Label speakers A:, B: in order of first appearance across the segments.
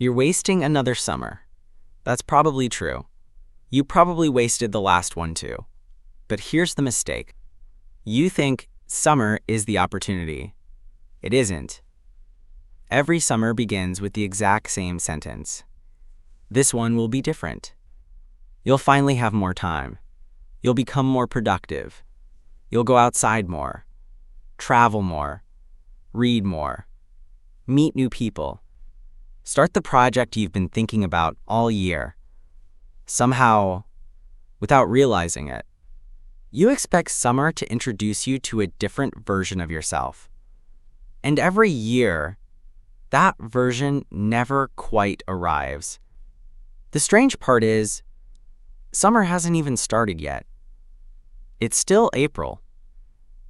A: You're wasting another summer. That's probably true. You probably wasted the last one too. But here's the mistake. You think summer is the opportunity. It isn't. Every summer begins with the exact same sentence. This one will be different. You'll finally have more time. You'll become more productive. You'll go outside more, travel more, read more, meet new people. Start the project you've been thinking about all year. Somehow, without realizing it, you expect summer to introduce you to a different version of yourself. And every year, that version never quite arrives. The strange part is, summer hasn't even started yet. It's still April,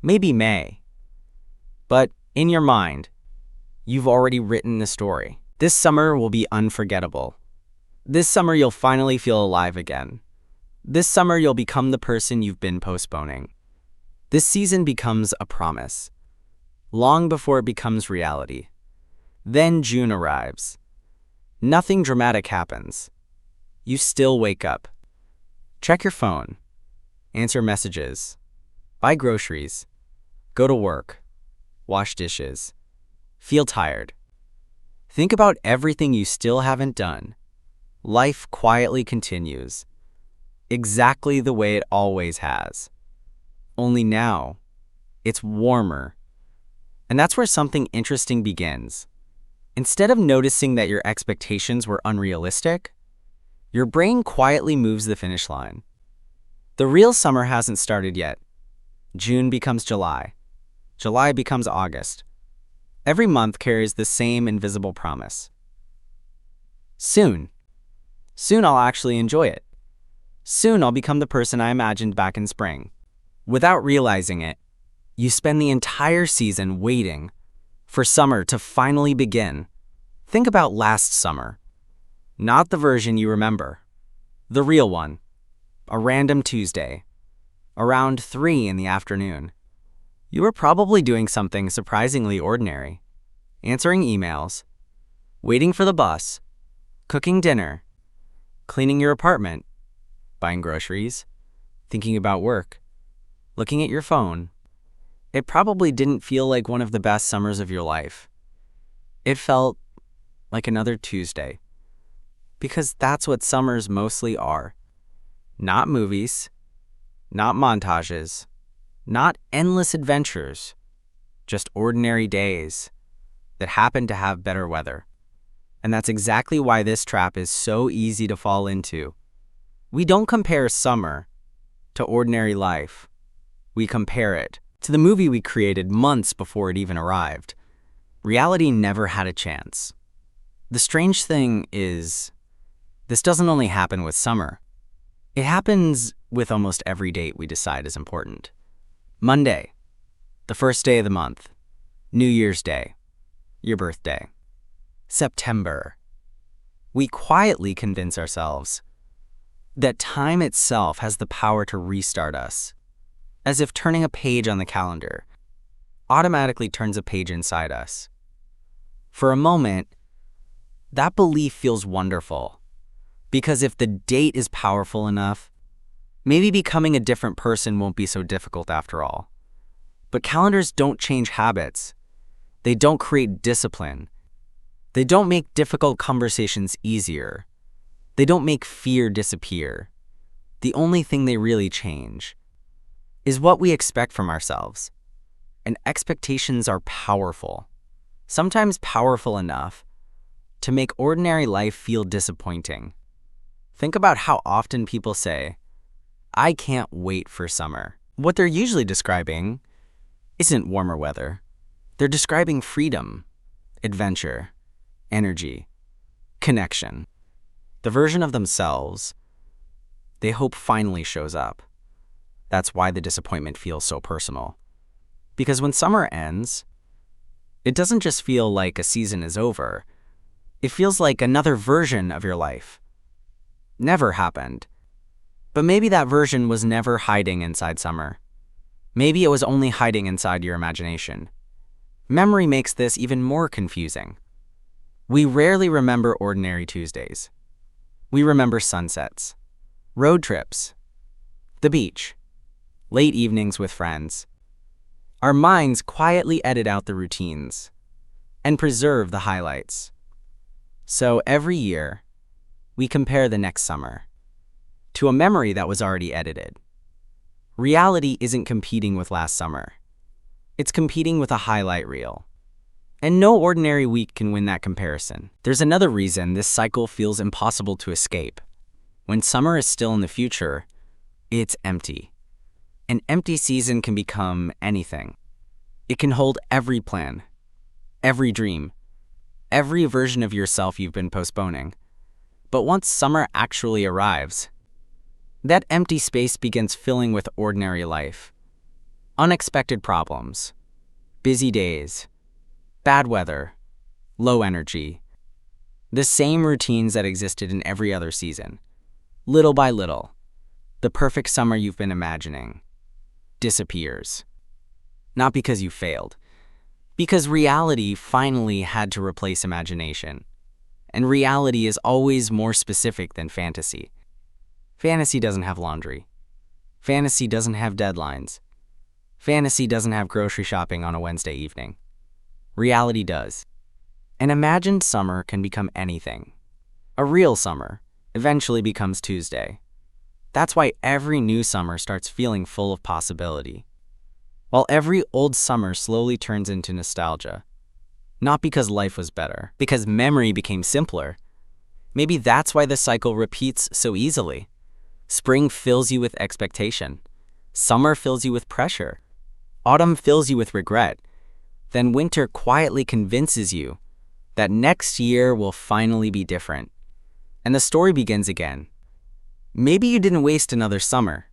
A: maybe May. But in your mind, you've already written the story. This summer will be unforgettable. This summer you'll finally feel alive again. This summer you'll become the person you've been postponing. This season becomes a promise, long before it becomes reality. Then June arrives. Nothing dramatic happens. You still wake up. Check your phone. Answer messages. Buy groceries. Go to work. Wash dishes. Feel tired. Think about everything you still haven't done. Life quietly continues, exactly the way it always has. Only now, it's warmer. And that's where something interesting begins. Instead of noticing that your expectations were unrealistic, your brain quietly moves the finish line. The real summer hasn't started yet. June becomes July. July becomes August. Every month carries the same invisible promise. Soon I'll actually enjoy it. Soon I'll become the person I imagined back in spring. Without realizing it, you spend the entire season waiting for summer to finally begin. Think about last summer. Not the version you remember. The real one. A random Tuesday. Around 3 in the afternoon. You were probably doing something surprisingly ordinary. Answering emails. Waiting for the bus. Cooking dinner. Cleaning your apartment. Buying groceries. Thinking about work. Looking at your phone. It probably didn't feel like one of the best summers of your life. It felt like another Tuesday. Because that's what summers mostly are. Not movies. Not montages. Not endless adventures. Just ordinary days that happen to have better weather. And that's exactly why this trap is so easy to fall into. We don't compare summer to ordinary life. We compare it to the movie we created months before it even arrived. Reality never had a chance. The strange thing is, this doesn't only happen with summer. It happens with almost every date we decide is important. Monday, the first day of the month. New Year's Day, your birthday. September. We quietly convince ourselves that time itself has the power to restart us, as if turning a page on the calendar automatically turns a page inside us. For a moment, that belief feels wonderful, because if the date is powerful enough, maybe becoming a different person won't be so difficult after all. But calendars don't change habits. They don't create discipline. They don't make difficult conversations easier. They don't make fear disappear. The only thing they really change is what we expect from ourselves. And expectations are powerful, sometimes powerful enough to make ordinary life feel disappointing. Think about how often people say, "I can't wait for summer." What they're usually describing isn't warmer weather. They're describing freedom, adventure, energy, connection. The version of themselves they hope finally shows up. That's why the disappointment feels so personal. Because when summer ends, it doesn't just feel like a season is over. It feels like another version of your life never happened. But maybe that version was never hiding inside summer. Maybe it was only hiding inside your imagination. Memory makes this even more confusing. We rarely remember ordinary Tuesdays. We remember sunsets, road trips, the beach, late evenings with friends. Our minds quietly edit out the routines and preserve the highlights. So every year, we compare the next summer to a memory that was already edited. Reality isn't competing with last summer. It's competing with a highlight reel. And no ordinary week can win that comparison. There's another reason this cycle feels impossible to escape. When summer is still in the future, it's empty. An empty season can become anything. It can hold every plan, every dream, every version of yourself you've been postponing. But once summer actually arrives, that empty space begins filling with ordinary life. Unexpected problems, busy days, bad weather, low energy. The same routines that existed in every other season. Little by little, the perfect summer you've been imagining disappears. Not because you failed, because reality finally had to replace imagination. And reality is always more specific than fantasy. Fantasy doesn't have laundry. Fantasy doesn't have deadlines. Fantasy doesn't have grocery shopping on a Wednesday evening. Reality does. An imagined summer can become anything. A real summer eventually becomes Tuesday. That's why every new summer starts feeling full of possibility, while every old summer slowly turns into nostalgia. Not because life was better, because memory became simpler. Maybe that's why the cycle repeats so easily. Spring fills you with expectation. Summer fills you with pressure. Autumn fills you with regret. Then winter quietly convinces you that next year will finally be different. And the story begins again. Maybe you didn't waste another summer.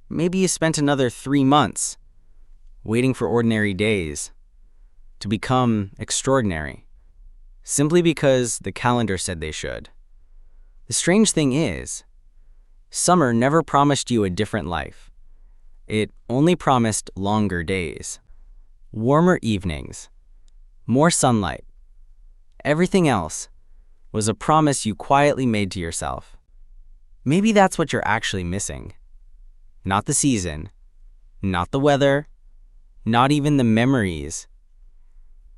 A: Maybe you spent another 3 months waiting for ordinary days to become extraordinary, simply because the calendar said they should. The strange thing is, summer never promised you a different life. It only promised longer days, warmer evenings, more sunlight. Everything else was a promise you quietly made to yourself. Maybe that's what you're actually missing. Not the season, not the weather, not even the memories.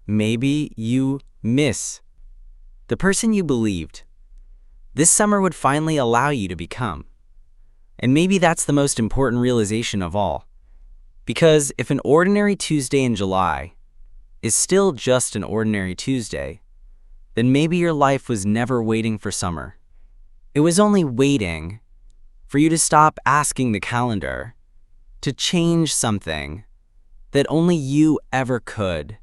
A: Maybe you miss the person you believed this summer would finally allow you to become. And maybe that's the most important realization of all. Because if an ordinary Tuesday in July is still just an ordinary Tuesday, then maybe your life was never waiting for summer. It was only waiting for you to stop asking the calendar to change something that only you ever could.